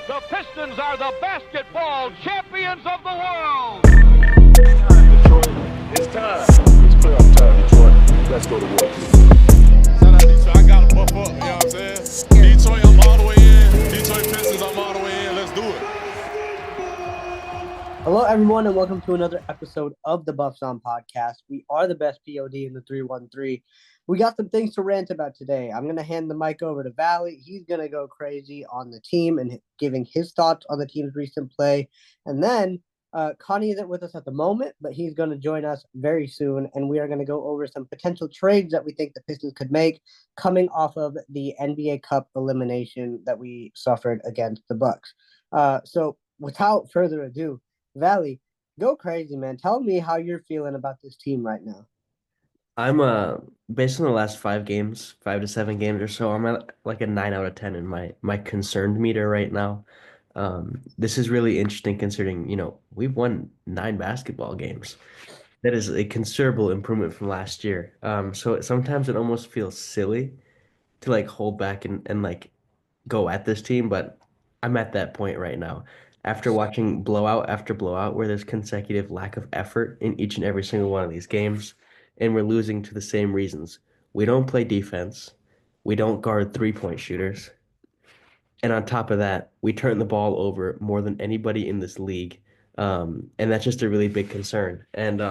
The Pistons are the basketball champions of the world. Detroit, it's time. It's playoff time, Detroit. Let's go to work. Shout out Detroit. I got to buff up, you know what I'm saying? Detroit, I'm all the way in. Detroit Pistons, I'm all the way in. Let's do it. Hello, everyone, and welcome to another episode of the Buffs On Podcast. We are the best POD in the 313. We got some things to rant about today. I'm going to hand the mic over to Vali. He's going to go crazy on the team and giving his thoughts on the team's recent play. And then Coni isn't with us at the moment, but he's going to join us very soon. And we are going to go over some potential trades that we think the Pistons could make coming off of the NBA Cup elimination that we suffered against the Bucks. So without further ado, Vali, go crazy, man. Tell me how you're feeling about this team right now. I'm based on the last 5 games, 5 to 7 games or so, I'm at like a 9 out of 10 in my concerned meter right now. This is really interesting considering, we've won 9 basketball games. That is a considerable improvement from last year. So sometimes it almost feels silly to like hold back and like go at this team, but I'm at that point right now. After watching blowout after blowout, where there's consecutive lack of effort in each and every single one of these games, and we're losing to the same reasons. We don't play defense, we don't guard three-point shooters, and on top of that, we turn the ball over more than anybody in this league. And that's just a really big concern. And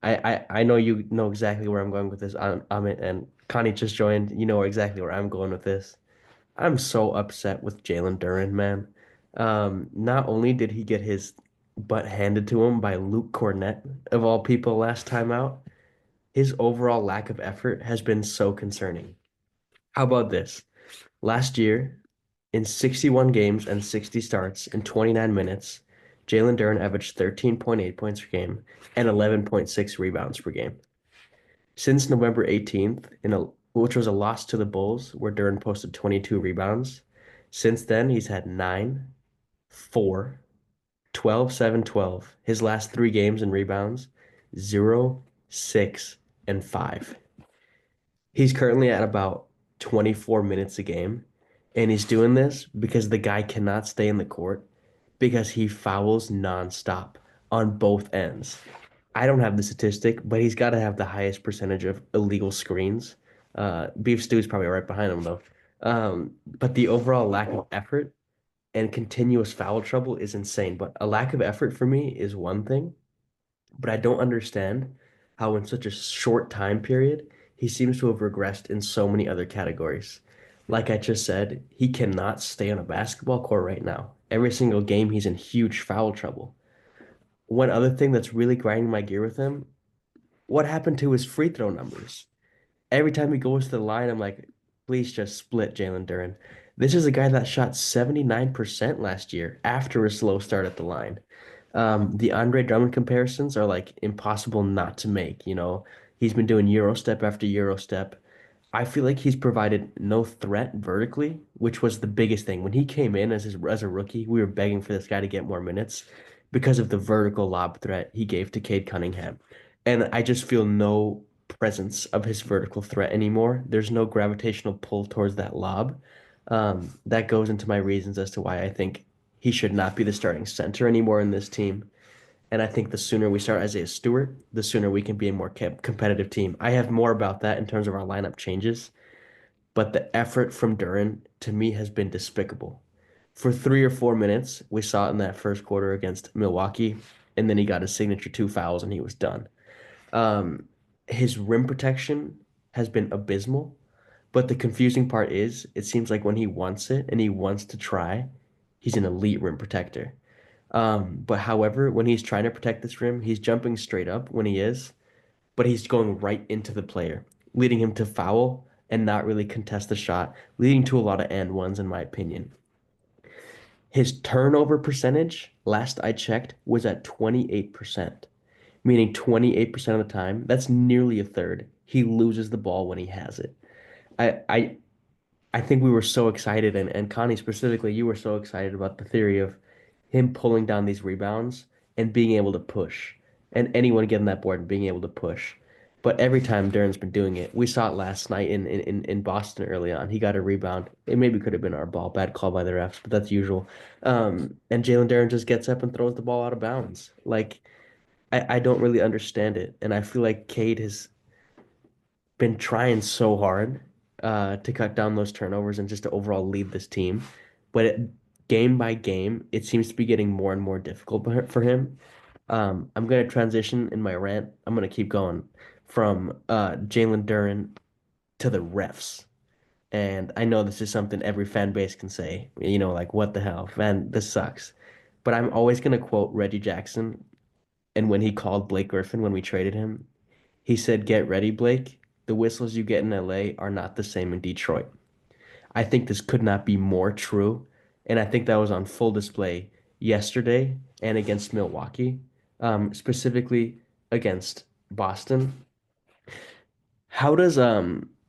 I know you know exactly where I'm going with this, Amit, and Connie just joined. You know exactly where I'm going with this. I'm so upset with Jalen Duren, man. Not only did he get his butt handed to him by Luke Cornett, of all people, last time out, his overall lack of effort has been so concerning. How about this? Last year, in 61 games and 60 starts in 29 minutes, Jalen Duren averaged 13.8 points per game and 11.6 rebounds per game. Since November 18th, which was a loss to the Bulls, where Duren posted 22 rebounds, since then he's had 9, 4, 12, 7, 12. His last 3 games in rebounds, 0, 6, and 5. He's currently at about 24 minutes a game, and he's doing this because the guy cannot stay in the court because he fouls nonstop on both ends. I don't have the statistic, but he's got to have the highest percentage of illegal screens. Beef Stew's probably right behind him, though. But the overall lack of effort and continuous foul trouble is insane. But a lack of effort for me is one thing, but I don't understand how in such a short time period he seems to have regressed in so many other categories. Like I just said, he cannot stay on a basketball court right now. Every single game he's in huge foul trouble. One other thing that's really grinding my gear with him, what happened to his free throw numbers? Every time he goes to the line, I'm like, please just split Jalen Duren. This is a guy that shot 79% last year after a slow start at the line. The Andre Drummond comparisons are like impossible not to make, He's been doing Euro step after Euro step. I feel like he's provided no threat vertically, which was the biggest thing. When he came in as a rookie, we were begging for this guy to get more minutes because of the vertical lob threat he gave to Cade Cunningham. And I just feel no presence of his vertical threat anymore. There's no gravitational pull towards that lob. That goes into my reasons as to why I think he should not be the starting center anymore in this team. And I think the sooner we start Isaiah Stewart, the sooner we can be a more competitive team. I have more about that in terms of our lineup changes, but the effort from Duren to me has been despicable. For 3 or 4 minutes, we saw it in that first quarter against Milwaukee, and then he got his signature 2 fouls and he was done. His rim protection has been abysmal, but the confusing part is it seems like when he wants it and he wants to try, he's an elite rim protector. But however, when he's trying to protect this rim, he's jumping straight up when he is, but he's going right into the player, leading him to foul and not really contest the shot, leading to a lot of and ones, in my opinion. His turnover percentage, last I checked, was at 28%, meaning 28% of the time, that's nearly a third. He loses the ball when he has it. I I I think we were so excited, and Connie specifically, you were so excited about the theory of him pulling down these rebounds and being able to push, and anyone getting that board and being able to push. But every time Duren's been doing it, we saw it last night in Boston early on. He got a rebound. It maybe could have been our ball. Bad call by the refs, but that's usual. And Jalen Duren just gets up and throws the ball out of bounds. Like, I don't really understand it. And I feel like Cade has been trying so hard to cut down those turnovers and just to overall lead this team. Game by game, it seems to be getting more and more difficult for him. I'm going to transition in my rant. I'm going to keep going from Jalen Duren to the refs. And I know this is something every fan base can say, like, what the hell, man, this sucks. But I'm always going to quote Reggie Jackson. And when he called Blake Griffin when we traded him, he said, "Get ready, Blake. The whistles you get in LA are not the same in Detroit." I think this could not be more true. And I think that was on full display yesterday and against Milwaukee, specifically against Boston. How does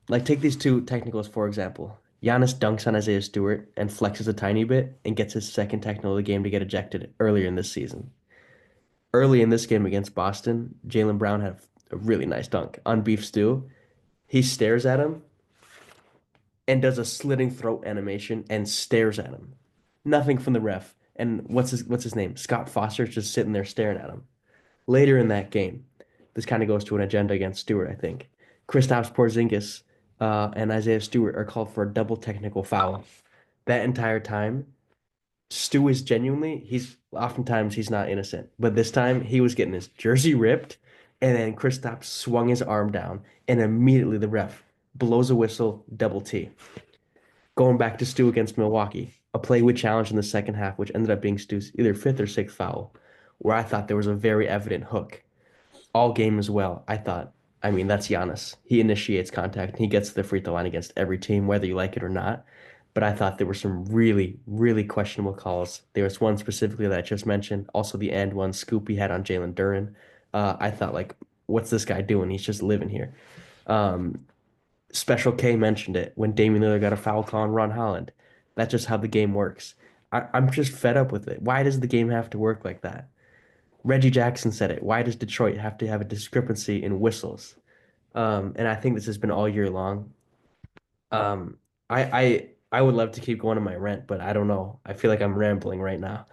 like take these two technicals for example. Giannis dunks on Isaiah Stewart and flexes a tiny bit and gets his second technical of the game to get ejected earlier in this season. Early in this game against Boston, Jaylen Brown had a really nice dunk on Beef Stew. He stares at him and does a slitting throat animation and stares at him. Nothing from the ref. And what's his name? Scott Foster's just sitting there staring at him. Later in that game, this kind of goes to an agenda against Stewart, I think. Kristaps Porzingis and Isaiah Stewart are called for a double technical foul. That entire time, Stu is oftentimes he's not innocent, but this time he was getting his jersey ripped, and then Kristaps swung his arm down, and immediately the ref blows a whistle, double T. Going back to Stu against Milwaukee, a play we challenged in the second half, which ended up being Stu's either fifth or sixth foul, where I thought there was a very evident hook. All game as well, I thought, that's Giannis. He initiates contact, and he gets to the free throw line against every team, whether you like it or not. But I thought there were some really, really questionable calls. There was one specifically that I just mentioned. Also, the and one scoop he had on Jalen Duren. I thought, like, what's this guy doing? He's just living here. Special K mentioned it when Damian Lillard got a foul call on Ron Holland. That's just how the game works. I'm just fed up with it. Why does the game have to work like that? Reggie Jackson said it. Why does Detroit have to have a discrepancy in whistles? And I think this has been all year long. I would love to keep going on my rant, but I don't know. I feel like I'm rambling right now.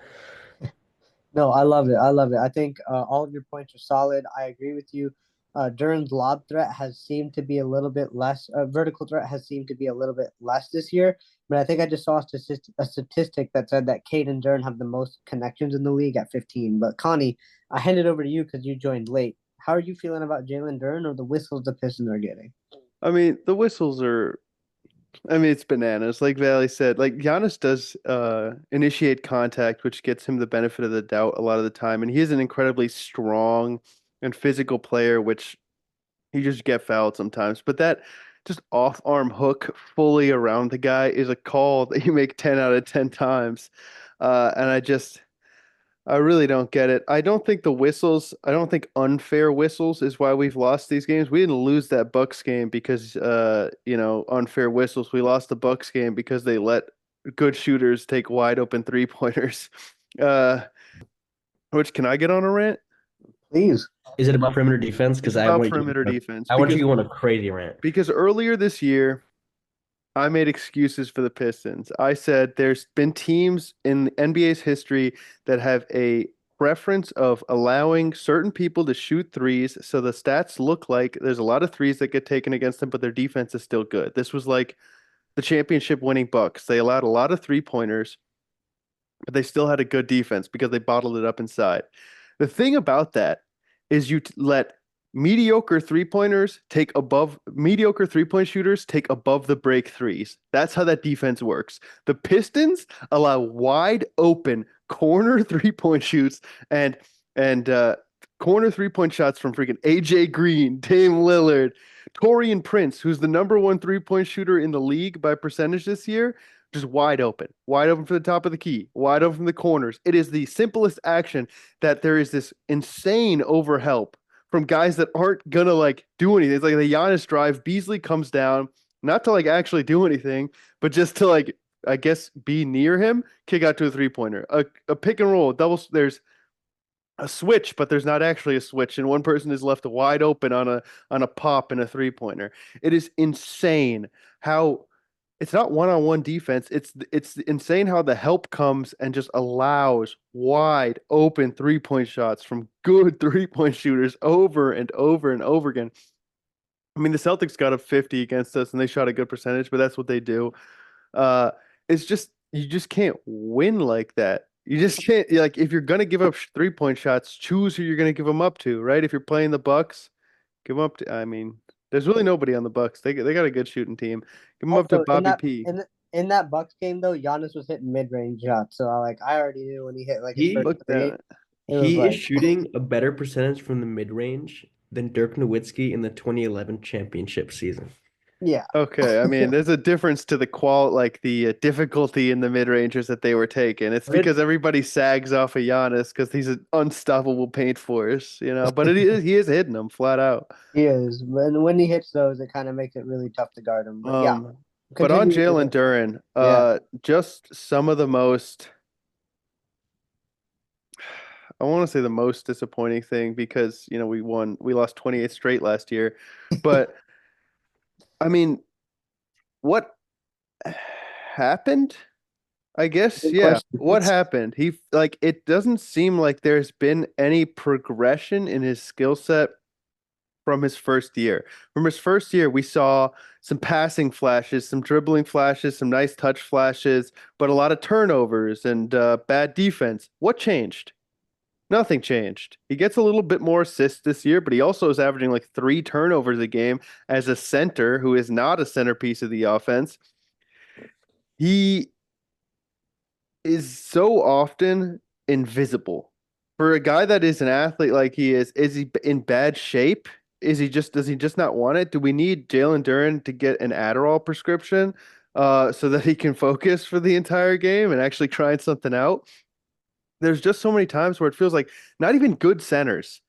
No, I love it. I love it. I think all of your points are solid. I agree with you. Duren's lob threat has seemed to be a little bit less. Vertical threat has seemed to be a little bit less this year. But I think I just saw a statistic that said that Cade and Duren have the most connections in the league at 15. But Connie, I hand it over to you because you joined late. How are you feeling about Jalen Duren or the whistles the Pistons are getting? The whistles are it's bananas. Like Valley said, like Giannis does initiate contact, which gets him the benefit of the doubt a lot of the time. And he is an incredibly strong and physical player, which you just get fouled sometimes. But that just off-arm hook fully around the guy is a call that you make 10 out of 10 times. And I really don't get it. I don't think unfair whistles is why we've lost these games. We didn't lose that Bucks game because unfair whistles. We lost the Bucks game because they let good shooters take wide open three-pointers. Which, can I get on a rant? Please. Is it about perimeter defense? Because I want you to go on a crazy rant. Because earlier this year, I made excuses for the Pistons. I said there's been teams in the NBA's history that have a preference of allowing certain people to shoot threes, so the stats look like there's a lot of threes that get taken against them, but their defense is still good. This was like the championship winning Bucks. They allowed a lot of three-pointers, but they still had a good defense because they bottled it up inside. The thing about that is you let mediocre three-point shooters take above the break threes. That's how that defense works. The Pistons allow wide open corner three-point shoots and corner three-point shots from freaking AJ Green, Dame Lillard, Taurean Prince, who's the number one three-point shooter in the league by percentage this year, just wide open for the top of the key, wide open from the corners. It is the simplest action that there is this insane overhelp from guys that aren't gonna like do anything. It's like the Giannis drive. Beasley comes down, not to like actually do anything, but just to like, I guess, be near him, kick out to a three-pointer. A pick and roll, double. There's a switch, but there's not actually a switch, and one person is left wide open on a pop and a 3-pointer. It is insane how it's not one-on-one defense. It's insane how the help comes and just allows wide open 3-point shots from good 3-point shooters over and over and over again. I mean, the Celtics got a 50 against us and they shot a good percentage, but that's what they do. Uh, it's just you just can't win like that. You just can't like if you're gonna give up 3-point shots, choose who you're gonna give them up to, right? If you're playing the Bucks, give them up to. I mean, there's really nobody on the Bucks. They got a good shooting team. Give them up to Also, Bobby P. in that Bucks game though, Giannis was hitting mid-range shots. So I already knew when he hit like his He first Look three, that. it was he is like, shooting a better percentage from the mid-range than Dirk Nowitzki in the 2011 championship season. yeah. Okay, I mean, there's a difference to the like the difficulty in the mid-rangers that they were taking. It's Mid- because everybody sags off of Giannis because he's an unstoppable paint force, you know. But he is hitting them flat out. He is. When he hits those, it kind of makes it really tough to guard him. But yeah, But on continue with Jalen it. Duren, Yeah. just some of the most, I want to say the most disappointing thing because, you know, we lost 28 straight last year. But I mean, what happened? I guess, Good yeah. question. What happened? It doesn't seem like there's been any progression in his skill set from his first year. From his first year, we saw some passing flashes, some dribbling flashes, some nice touch flashes, but a lot of turnovers and bad defense. What changed? Nothing changed. He gets a little bit more assists this year, but he also is averaging like 3 turnovers a game as a center who is not a centerpiece of the offense. He is so often invisible. For a guy that is an athlete like he is he in bad shape? Does he just not want it? Do we need Jalen Duren to get an Adderall prescription so that he can focus for the entire game and actually try something out? There's just so many times where it feels like not even good centers.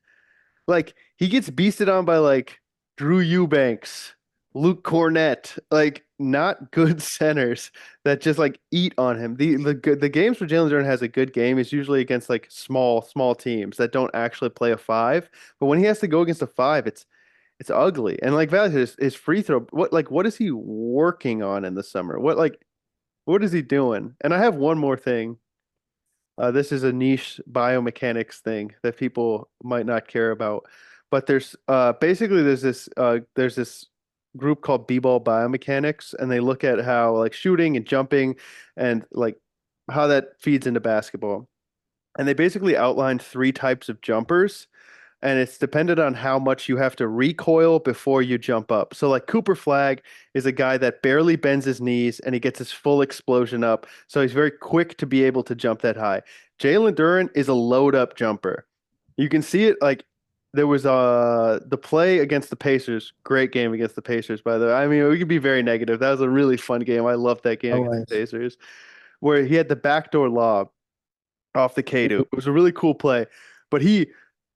Like he gets beasted on by like Drew Eubanks, Luke Cornett, like not good centers that just like eat on him. The games where Jalen Duren has a good game is usually against like small teams that don't actually play a five. But when he has to go against a five, it's ugly. And like Valley, his free throw, what is he working on in the summer? What is he doing? And I have one more thing. This is a niche biomechanics thing that people might not care about, but there's this group called B-ball biomechanics, and they look at how like shooting and jumping and like how that feeds into basketball. And they basically outlined 3 types of jumpers, and it's dependent on how much you have to recoil before you jump up. So like Cooper Flag is a guy that barely bends his knees and he gets his full explosion up. So he's very quick to be able to jump that high. Jalen Duren is a load up jumper. You can see it like there was the play against the Pacers. Great game against the Pacers, by the way. I mean, we could be very negative. That was a really fun game. I loved that game against the Always. Pacers, where he had the backdoor lob off the K2. It was a really cool play, but he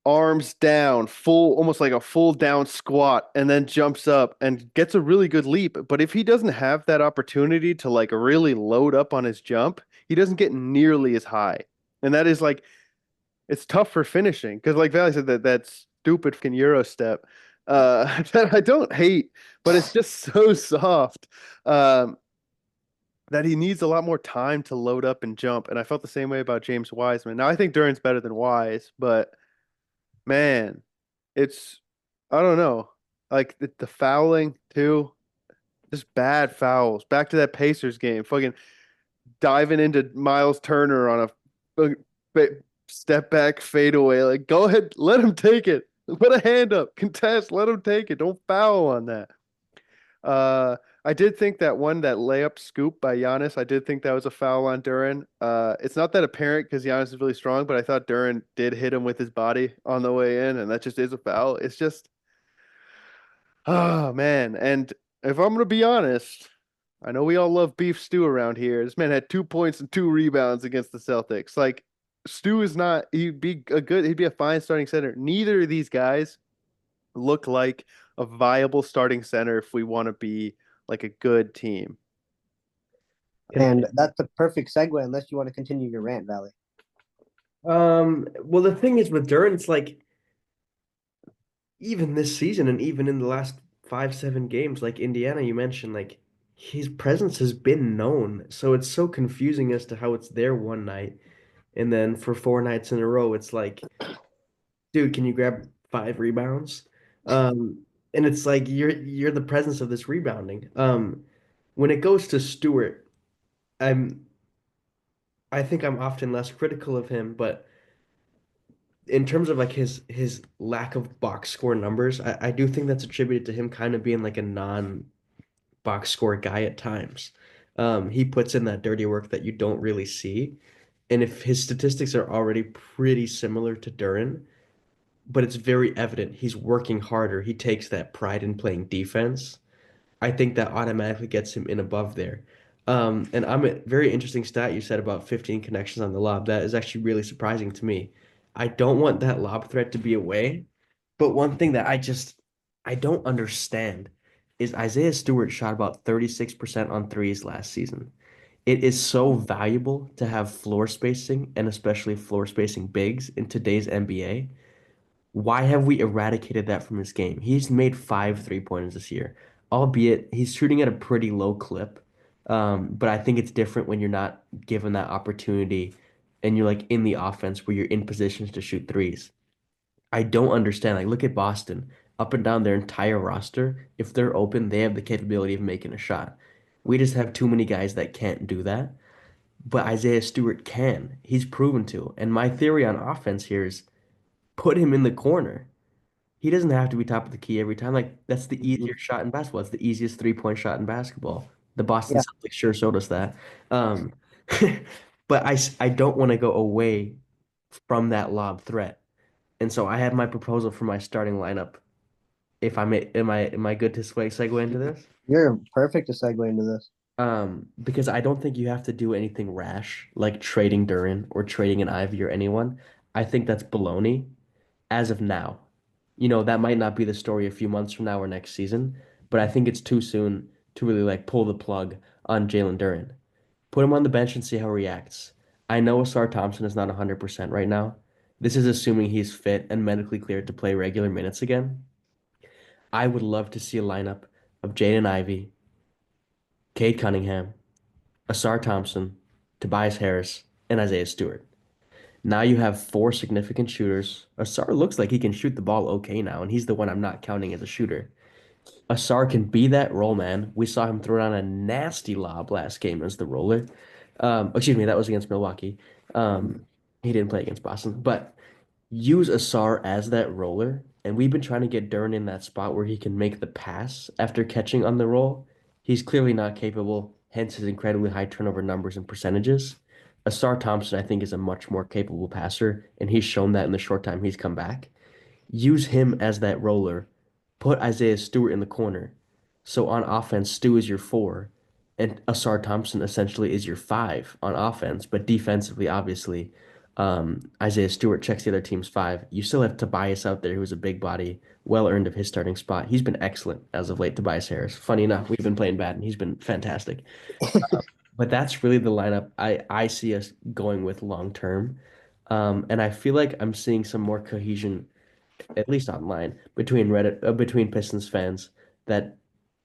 arms down, almost like a full down squat, and then jumps up and gets a really good leap. But if he doesn't have that opportunity to like really load up on his jump, he doesn't get nearly as high. And that is like, it's tough for finishing because, like Valley said, that stupid fucking Euro step that I don't hate, but it's just so soft. That he needs a lot more time to load up and jump. And I felt the same way about James Wiseman. Now I think Duren's better than Wise, but man, it's I don't know. Like the fouling too, just bad fouls. Back to that Pacers game, fucking diving into Miles Turner on a step back fadeaway. Like, go ahead, let him take it. Put a hand up, contest, let him take it. Don't foul on that. I did think that layup scoop by Giannis, I did think that was a foul on Duren. It's not that apparent because Giannis is really strong, but I thought Duren did hit him with his body on the way in, and that just is a foul. It's just, oh man. And if I'm gonna be honest, I know we all love beef stew around here. This man had 2 points and 2 rebounds against the Celtics. Like, Stu is not, he'd be a fine starting center. Neither of these guys look like a viable starting center if we want to be like a good team. And that's a perfect segue unless you want to continue your rant, Valley. Well, the thing is with Duren, it's like even this season and even in the last 5, 7 games, like Indiana, you mentioned, like his presence has been known. So it's so confusing as to how it's there one night and then for 4 nights in a row, it's like, dude, can you grab 5 rebounds? And it's like you're the presence of this rebounding. When it goes to Stewart, I'm I think I'm often less critical of him, but in terms of like his lack of box score numbers, I do think that's attributed to him kind of being like a non-box score guy at times. He puts in that dirty work that you don't really see. And if his statistics are already pretty similar to Duren, but it's very evident he's working harder, he takes that pride in playing defense. I think that automatically gets him in above there. And I'm a very interesting stat you said about 15 connections on the lob. That is actually really surprising to me. I don't want that lob threat to be away, but one thing that I don't understand is Isaiah Stewart shot about 36% on threes last season. It is so valuable to have floor spacing and especially floor spacing bigs in today's NBA. Why have we eradicated that from his game? He's made 5 3-pointers this year, albeit he's shooting at a pretty low clip. But I think it's different when you're not given that opportunity and you're like in the offense where you're in positions to shoot threes. I don't understand. Like, look at Boston, up and down their entire roster. If they're open, they have the capability of making a shot. We just have too many guys that can't do that. But Isaiah Stewart can. He's proven to. And my theory on offense here is put him in the corner. He doesn't have to be top of the key every time. Like that's the Mhm. easier shot in basketball. It's the easiest 3-point shot in basketball. The Boston Yeah. Celtics sure showed us that. Um, but I don't want to go away from that lob threat. And so I have my proposal for my starting lineup. If I may, am I good to segue into this? You're perfect to segue into this. Because I don't think you have to do anything rash like trading Duren or trading an Ivy or anyone. I think that's baloney as of now. That might not be the story a few months from now or next season, but I think it's too soon to really like pull the plug on Jalen Duren. Put him on the bench and see how he reacts. I know Asar Thompson is not 100% right now. This is assuming he's fit and medically cleared to play regular minutes again. I would love to see a lineup of Jaden Ivey, Cade Cunningham, Asar Thompson, Tobias Harris, and Isaiah Stewart. Now you have 4 significant shooters. Asar looks like he can shoot the ball okay now, and he's the one I'm not counting as a shooter. Asar can be that roll man. We saw him throw down a nasty lob last game as the roller. Excuse me, that was against Milwaukee. He didn't play against Boston, but use Asar as that roller. And we've been trying to get Duren in that spot where he can make the pass after catching on the roll. He's clearly not capable, hence his incredibly high turnover numbers and percentages. Asar Thompson, I think, is a much more capable passer, and he's shown that in the short time he's come back. Use him as that roller. Put Isaiah Stewart in the corner. So on offense, Stu is your 4, and Asar Thompson essentially is your 5 on offense. But defensively, obviously, Isaiah Stewart checks the other team's 5. You still have Tobias out there, who's a big body, well earned of his starting spot. He's been excellent as of late, Tobias Harris. Funny enough, we've been playing bad, and he's been fantastic. But that's really the lineup I see us going with long term. And I feel like I'm seeing some more cohesion at least online, between Pistons fans that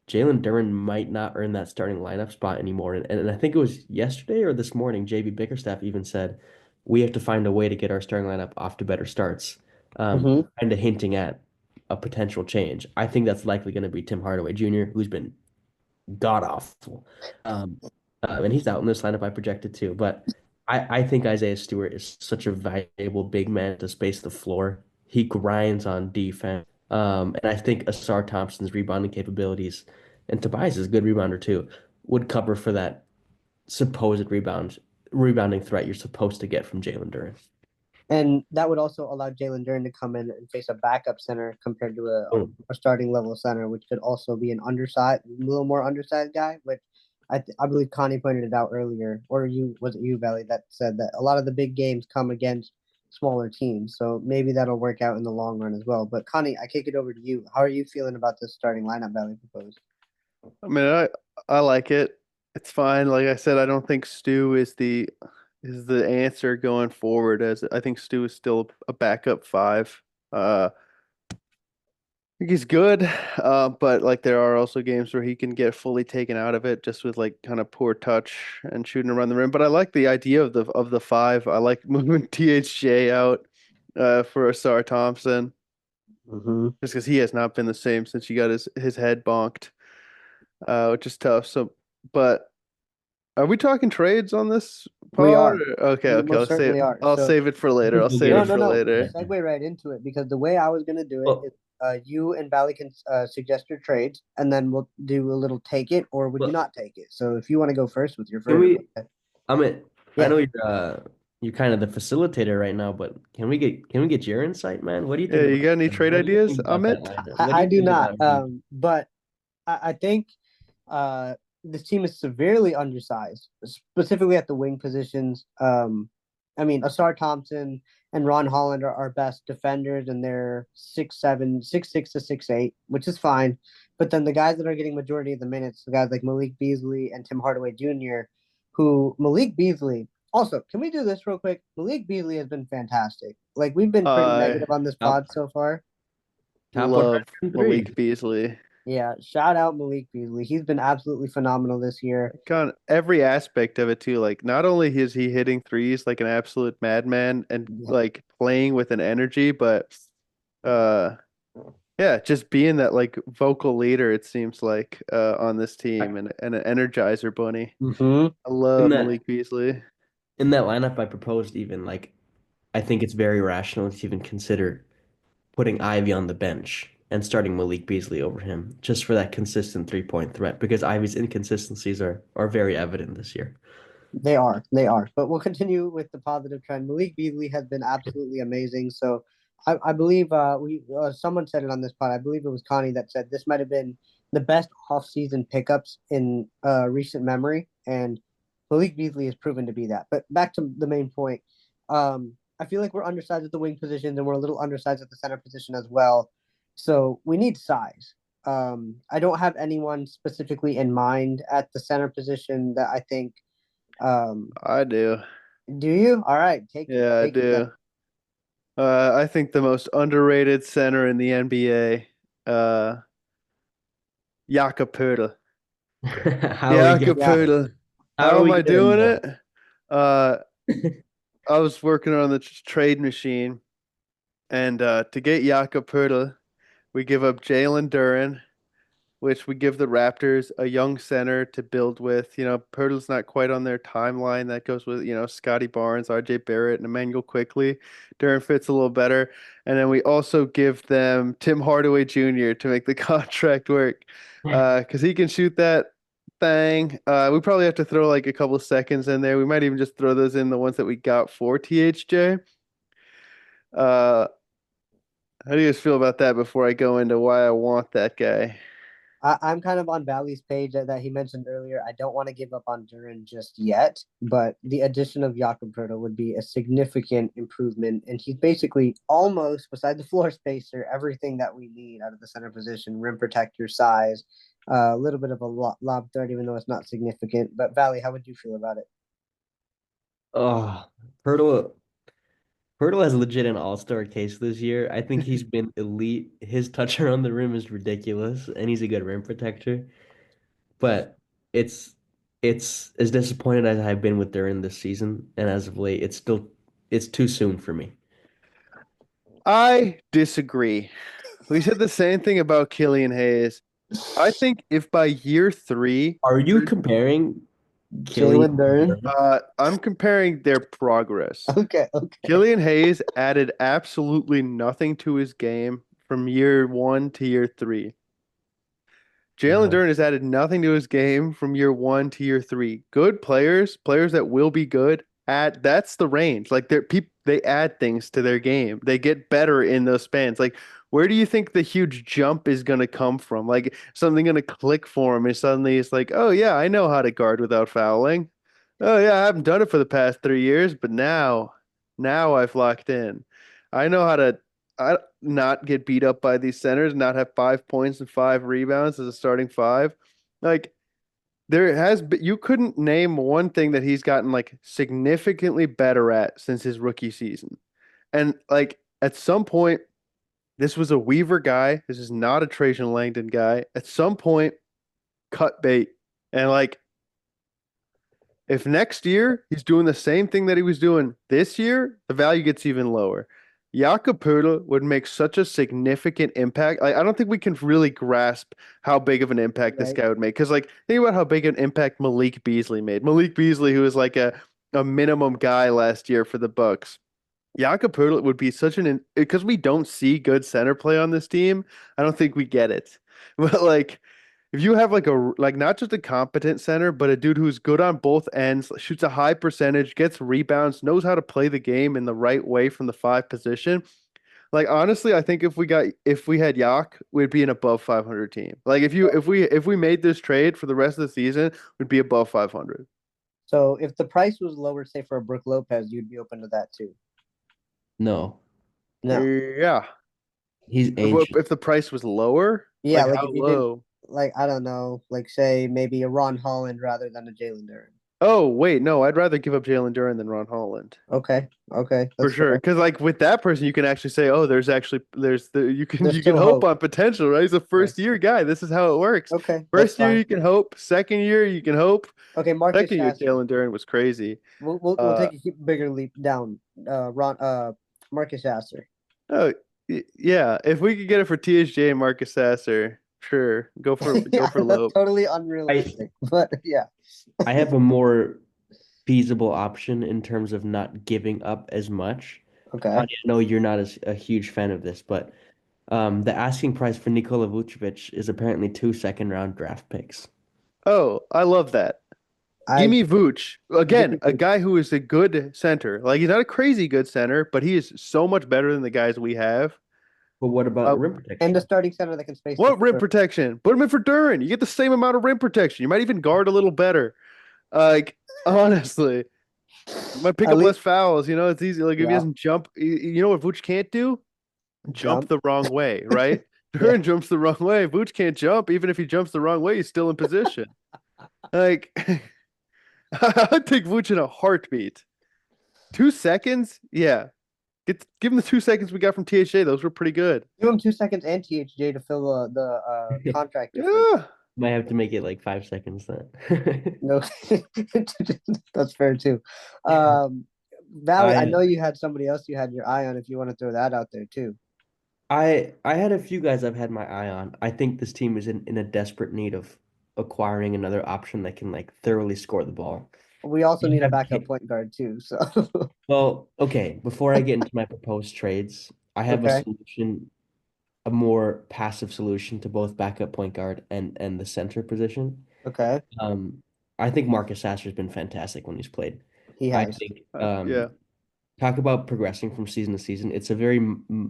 Jalen Duren might not earn that starting lineup spot anymore. And I think it was yesterday or this morning, JB Bickerstaff even said we have to find a way to get our starting lineup off to better starts, Hmm. kind of hinting at a potential change. I think that's likely going to be Tim Hardaway Jr., who's been god awful. Um, and he's out in this lineup I projected too. But I think Isaiah Stewart is such a valuable big man to space the floor. He grinds on defense. And I think Asar Thompson's rebounding capabilities and Tobias is a good rebounder too, would cover for that supposed rebounding threat you're supposed to get from Jalen Duren. And that would also allow Jalen Duren to come in and face a backup center compared to Boom. a starting level center, which could also be a little more undersized guy. Which I believe Connie pointed it out earlier, or was it you, Valley, that said that a lot of the big games come against smaller teams. So maybe that'll work out in the long run as well. But Connie, I kick it over to you. How are you feeling about this starting lineup Valley proposed? I mean, I like it. It's fine. Like I said, I don't think Stu is is the answer going forward, as I think Stu is still a backup five. I think he's good, but like there are also games where he can get fully taken out of it just with like kind of poor touch and shooting around the rim. But I like the idea of the five. I like moving THJ out for Asar Thompson Mm-hmm. just because he has not been the same since he got his head bonked, which is tough. So, but are we talking trades on this We pod? are. Okay, We okay. most certainly are. I'll So save it for later. I'll save no, it no, for no. later. Segue right into it because the way I was gonna do it is Well, you and Valley can suggest your trades, and then we'll do a little take it, or would you well, not take it? So if you want to go first with your can first, we? Amit, I yeah, know you're kind of the facilitator right now, but can we get your insight, man? What do you Yeah, think you about got any trade what do you ideas, think about that Amit? lineup? What do I you do think not. about him? But I think uh, this team is severely undersized, specifically at the wing positions. I mean, Asar Thompson and Ron Holland are our best defenders, and they're 6'7", 6'6" to 6'8", which is fine. But then the guys that are getting majority of the minutes, the guys like Malik Beasley and Tim Hardaway Jr., who Malik Beasley. Also, can we do this real quick? Malik Beasley has been fantastic. Like we've been pretty I negative on this Top pod so far. top love 103. Malik Beasley. Yeah, shout out Malik Beasley. He's been absolutely phenomenal this year. Kind of every aspect of it too. Like not only is he hitting threes like an absolute madman and Yeah, like playing with an energy, but uh yeah, just being that like vocal leader, it seems like on this team and an energizer bunny. mm-hmm. I In love that Malik Beasley. in that lineup, I proposed even like I think it's very rational to even consider putting Ivy on the bench and starting Malik Beasley over him just for that consistent 3-point threat because Ivy's inconsistencies are very evident this year. They are. But we'll continue with the positive trend. Malik Beasley has been absolutely amazing. So I believe we someone said it on this pod. I believe it was Connie that said this might have been the best offseason pickups in recent memory, and Malik Beasley has proven to be that. But back to the main point. I feel like we're undersized at the wing positions and we're a little undersized at the center position as well. So we need size. I don't have anyone specifically in mind at the center position that I think. I do. Do you? All right, Yeah, I take it then. do. I think the most underrated center in the NBA, Jakob Poeltl. How are we Jakob getting Yeah, Poeltl. how are How am we I getting doing there? it? Uh, I was working on the trade machine, and to get Jakob Poeltl, we give up Jalen Duren, which we give the Raptors a young center to build with. You know, Pirtle's not quite on their timeline. That goes with, Scotty Barnes, RJ Barrett, and Emmanuel Quickly. Duren fits a little better. And then we also give them Tim Hardaway Jr. to make the contract work because he can shoot that thing. We probably have to throw like a couple of seconds in there. We might even just throw those in the ones that we got for THJ. Uh, how do you guys feel about that before I go into why I want that guy? I'm kind of on Valley's page that he mentioned earlier. I don't want to give up on Duren just yet, but the addition of Jakob Poeltl would be a significant improvement, and he's basically almost, beside the floor spacer, everything that we need out of the center position: rim protector, size, a little bit of a lob threat, even though it's not significant. But Valley, how would you feel about it? Oh, Pirtle Pirtle has legit an all-star case this year. I think he's been elite. His touch around the rim is ridiculous, and he's a good rim protector. But it's it's as disappointed as I've been with Duren this season, and as of late, it's too soon for me. I disagree. We said the same thing about Killian Hayes. I think if by year three, Are you comparing Killian Jalen Duren. I'm comparing their progress. Okay, okay. Killian Hayes added absolutely nothing to his game from year one to year three. Jalen No. Duren has added nothing to his game from year one to year three. Good players, players that will be good at that's the range. Like they add things to their game. They get better in those spans. Like where do you think the huge jump is going to come from? Like something going to click for him and suddenly it's like, "Oh yeah, I know how to guard without fouling. Oh yeah, I haven't done it for the past 3 years, but now I've locked in. I know how to not get beat up by these centers, not have 5 points and 5 rebounds as a starting five. Like There has been, you couldn't name one thing that he's gotten like significantly better at since his rookie season. And like at some point, this was a Weaver guy. This is not a Trajan Langdon guy. At some point, cut bait. And like if next year he's doing the same thing that he was doing this year, the value gets even lower. Jakob Poeltl would make such a significant impact. I don't think we can really grasp how big of an impact this Right. guy would make. Because like think about how big an impact Malik Beasley made. Malik Beasley, who was like a minimum guy last year for the Bucks. Jakob Poeltl would be such an because we don't see good center play on this team. I don't think we get it. But like if you have like not just a competent center, but a dude who's good on both ends, shoots a high percentage, gets rebounds, knows how to play the game in the right way from the five position. Like honestly, I think if we had Yak, we'd be an above 500 team. Like if we made this trade for the rest of the season, we'd be above 500. So if the price was lower, say for a Brook Lopez, you'd be open to that too. No, No. Yeah. he's If, ancient. if the price was lower, Yeah, like like how if you didn't low? like I don't know, like say maybe a Ron Holland rather than a Jalen Duren. Oh, wait, no, I'd rather give up Jalen Duren than Ron Holland. Okay, For that's sure. fair. Because like with that person, you can actually say, oh, there's the There's you can still hope hope. on potential, right? He's a Right. first year guy. This is how it works. Okay, that's First year fine. you can hope. Second year you can hope. Okay, Marcus Second year Sasser. Jalen Duren was crazy. We'll Uh take a bigger leap down. Marcus Sasser. oh yeah. If we could get it for THJ and Marcus Sasser, sure. Go Yeah, for that's Lope. totally I unrealistic. But yeah. I have a more feasible option in terms of not giving up as much. Okay. I know you're not a huge fan of this, but the asking price for Nikola Vucevic is apparently 2 second-round draft picks. Oh, I love that. Give I me Vooch. give Again, me a guy who is a good center. Like he's not a crazy good center, but he is so much better than the guys we have. But what Uh, about rim and the protection? starting center that can space the what rim floor. protection? Put him in for Duren. You get the same amount of rim protection. You might even guard a little better. Like honestly, you might pick At up least less fouls. You know, it's easy. Like if he yeah, doesn't jump, you know what Vooch can't do? Jump jump. the wrong way, right? Yeah. Duren jumps the wrong way. Vooch can't jump. Even if he jumps the wrong way, he's still in position. Like I'd take Vooch in a heartbeat. 2 seconds? Yeah. Give him the 2 seconds we got from THA. Those were pretty good. Give him 2 seconds and THJ to fill the contract difference. Yeah. Might have to make it like 5 seconds then. No, that's fair too. Valley, I I know you had somebody else you had your eye on if you want to throw that out there too. I had a few guys I've had my eye on. I think this team is in a desperate need of acquiring another option that can like thoroughly score the ball. We also You need a have backup point guard too. So Well, okay, before I get into my proposed trades, I have a okay, solution, a more passive solution to both backup point guard and the center position. okay, Um, I think Marcus Sasser's been fantastic when he's played. he I has. think Yeah. talk about progressing from season to season. It's a very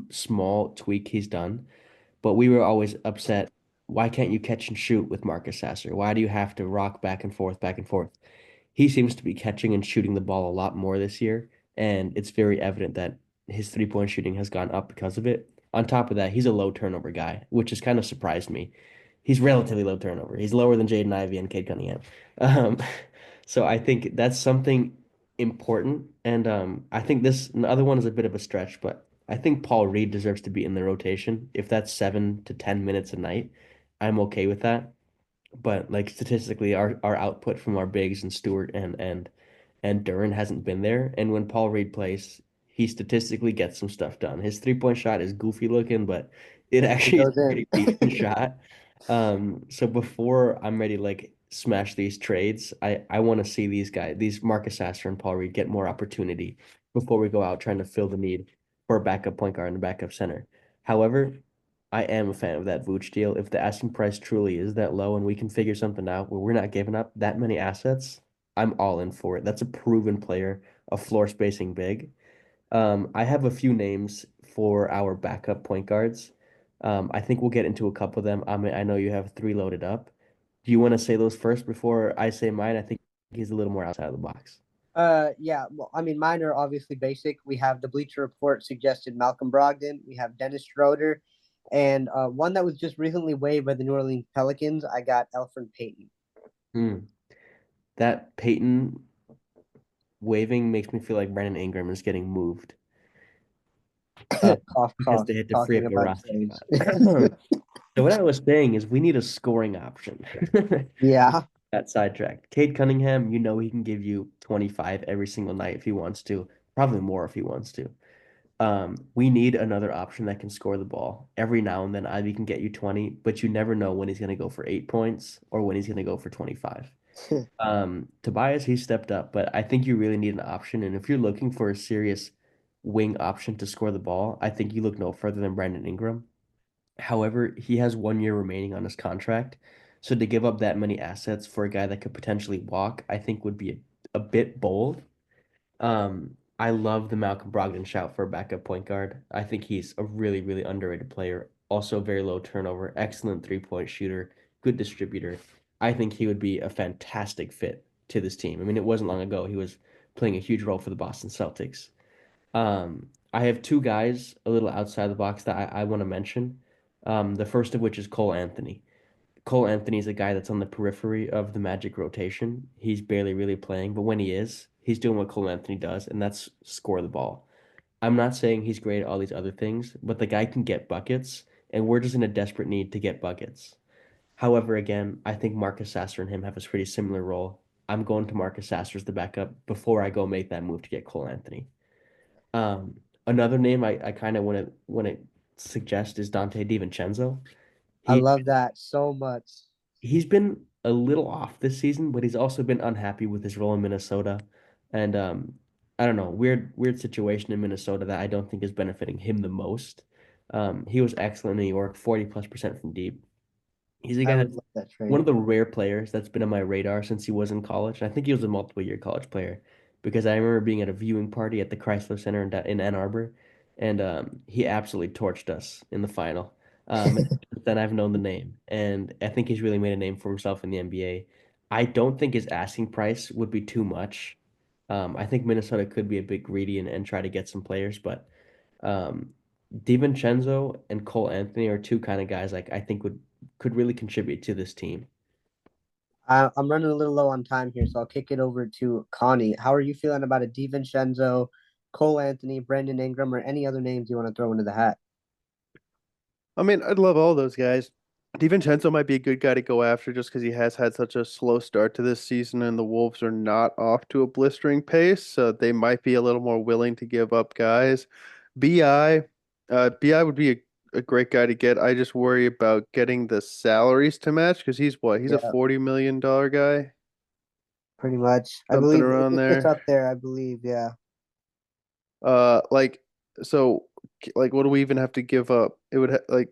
small tweak he's done, but we were always upset. Why can't you catch and shoot with Marcus Sasser? Why do you have to rock back and forth, back and forth? He seems to be catching and shooting the ball a lot more this year, and it's very evident that his three-point shooting has gone up because of it. On top of that, he's a low turnover guy, which has kind of surprised me. He's relatively low turnover. He's lower than Jaden Ivey and Cade Cunningham. Um, so I think that's something important. And I think this the other one is a bit of a stretch, but I think Paul Reed deserves to be in the rotation. If that's 7 to 10 minutes a night, I'm okay with that. But like statistically, our output from our bigs and Stewart and Duren hasn't been there. And when Paul Reed plays, he statistically gets some stuff done. His 3-point shot is goofy looking, but it He actually is goes a in. pretty decent shot. So before I'm ready to like smash these trades, I want to see these guys, these Marcus Sasser and Paul Reed get more opportunity before we go out trying to fill the need for a backup point guard and a backup center. However, I am a fan of that Vooch deal. If the asking price truly is that low and we can figure something out where we're not giving up that many assets, I'm all in for it. That's a proven player, a floor spacing big. I have a few names for our backup point guards. I think we'll get into a couple of them. I know you have three loaded up. Do you want to say those first before I say mine? I think he's a little more outside of the box. Yeah, well, I mean, mine are obviously basic. We have the Bleacher Report suggested Malcolm Brogdon. We have Dennis Schroeder, and one that was just recently waived by the New Orleans Pelicans. I got Elfrid Payton. Mm. That Peyton waving makes me feel like Brandon Ingram is getting moved. Cough, Because cough, they had to free talking up a about roster trades. spot. So what I was saying is we need a scoring option. Yeah. Got sidetracked. Cade Cunningham, you know he can give you 25 every single night if he wants to, probably more if he wants to. We need another option that can score the ball. Every now and then Ivy can get you 20, but you never know when he's going to go for 8 points or when he's going to go for 25. Tobias, he stepped up, but I think you really need an option. And if you're looking for a serious wing option to score the ball, I think you look no further than Brandon Ingram. However, he has 1 year remaining on his contract. So to give up that many assets for a guy that could potentially walk, I think would be a bit bold. I love the Malcolm Brogdon shout for a backup point guard. I think he's a really, really underrated player. Also, very low turnover, excellent 3-point shooter, good distributor. I think he would be a fantastic fit to this team. I mean, it wasn't long ago he was playing a huge role for the Boston Celtics. I have two guys a little outside the box that I want to mention. The first of which is Cole Anthony. Cole Anthony is a guy that's on the periphery of the Magic rotation. He's barely really playing, but when he is, he's doing what Cole Anthony does, and that's score the ball. I'm not saying he's great at all these other things, but the guy can get buckets, and we're just in a desperate need to get buckets. However, again, I think Marcus Sasser and him have a pretty similar role. I'm going to Marcus Sasser as the backup before I go make that move to get Cole Anthony. Another name I kind of want to suggest is Dante DiVincenzo. I He love that so much. he's been a little off this season, but he's also been unhappy with his role in Minnesota. And I don't know, weird situation in Minnesota that I don't think is benefiting him the most. He was excellent in New York, 40+% from deep. He's a I guy would that's love that one trade. of the rare players that's been on my radar since he was in college. I think he was a multiple year college player because I remember being at a viewing party at the Chrysler Center in Ann Arbor, and he absolutely torched us in the final. Then I've known the name, and I think he's really made a name for himself in the NBA. I don't think his asking price would be too much. I think Minnesota could be a bit greedy and try to get some players, but um, DiVincenzo and Cole Anthony are two kind of guys like I think would could really contribute to this team. I'm running a little low on time here, so I'll kick it over to Connie. How are you feeling about a DiVincenzo, Cole Anthony, Brandon Ingram, or any other names you want to throw into the hat? I mean, I'd love all those guys. DiVincenzo might be a good guy to go after just because he has had such a slow start to this season, and the Wolves are not off to a blistering pace, so they might be a little more willing to give up guys. BI, BI would be a great guy to get. I just worry about getting the salaries to match because he's what? He's a Yeah, $40 million guy, pretty much. I something believe around it's there. up there. I believe, yeah. Like so, like what do we even have to give up? It would ha like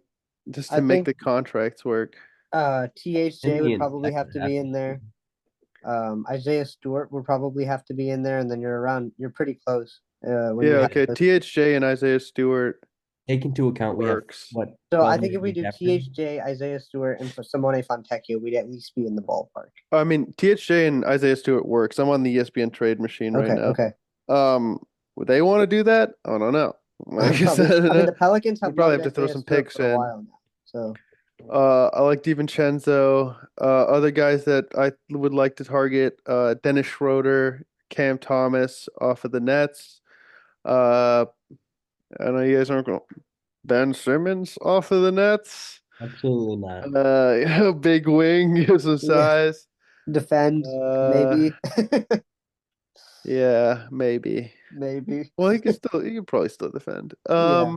just I to make think the contracts work. And THJ the would probably inspector have to have be in there. Isaiah Stewart would probably have to be in there, and then you're pretty close when Yeah, you have okay. this. THJ and Isaiah Stewart take into account we have works. what So I 12 think if we million do cap room. THJ, Isaiah Stewart, and for Simone Fontecchio, we'd at least be in the ballpark. I mean, THJ and Isaiah Stewart works. I'm on the ESPN trade machine right Okay, now. okay. Um, would they want to do that? I don't know. Like I Probably. I mean, said, the Pelicans we have probably loved have to throw Isaiah some Stewart picks for a in. while now. So I like DiVincenzo. Other guys that I would like to target, Dennis Schroeder, Cam Thomas off of the Nets. Uh, I know you guys aren't going. Ben Simmons off of the Nets. Absolutely not. Big wing, gives some yeah, size. defend Uh, maybe, yeah, maybe. maybe. Well, he could probably still defend. Yeah,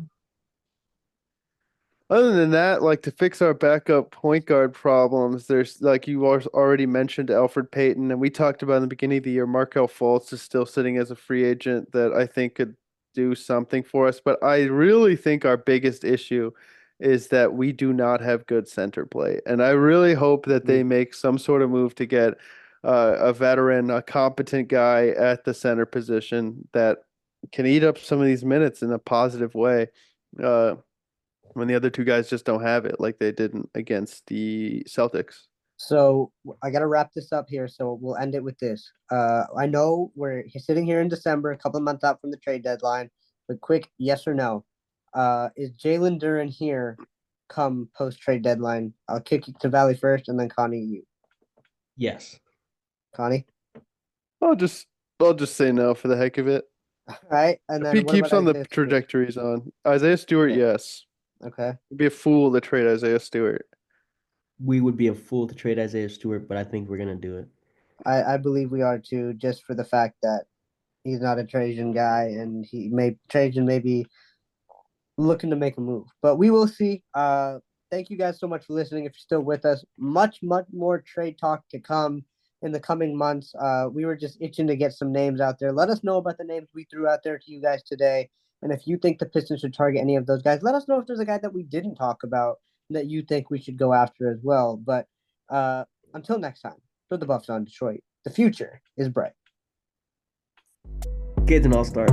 Other than that, like to fix our backup point guard problems, there's like you already mentioned Alfred Payton, and we talked about in the beginning of the year, Markel Fultz is still sitting as a free agent that I think could do something for us. But I really think our biggest issue is that we do not have good center play. And I really hope that they make some sort of move to get a veteran, a competent guy at the center position that can eat up some of these minutes in a positive way. Uh, when the other two guys just don't have it like they didn't against the Celtics. So I got to wrap this up here. So we'll end it with this. I know we're sitting here in December, a couple of months out from the trade deadline, but quick yes or no. Is Jalen Duren here come post trade deadline? I'll kick it to Valley first and then Connie, you. Yes. Connie? I'll just say no for the heck of it. All right. And If then he what keeps about on the Isaiah Stewart? trajectory he's on. Isaiah Stewart, Yeah. yes. Okay. It'd be a fool to trade Isaiah Stewart. We would be a fool to trade Isaiah Stewart, but I think we're gonna do it. I believe we are too, just for the fact that he's not a Trajan guy, and Trajan may be looking to make a move. But we will see. Thank you guys so much for listening. If you're still with us, much more trade talk to come in the coming months. We were just itching to get some names out there. Let us know about the names we threw out there to you guys today. And if you think the Pistons should target any of those guys, let us know if there's a guy that we didn't talk about that you think we should go after as well. But until next time, for the Buffs on Detroit, the future is bright. Kids and all-star.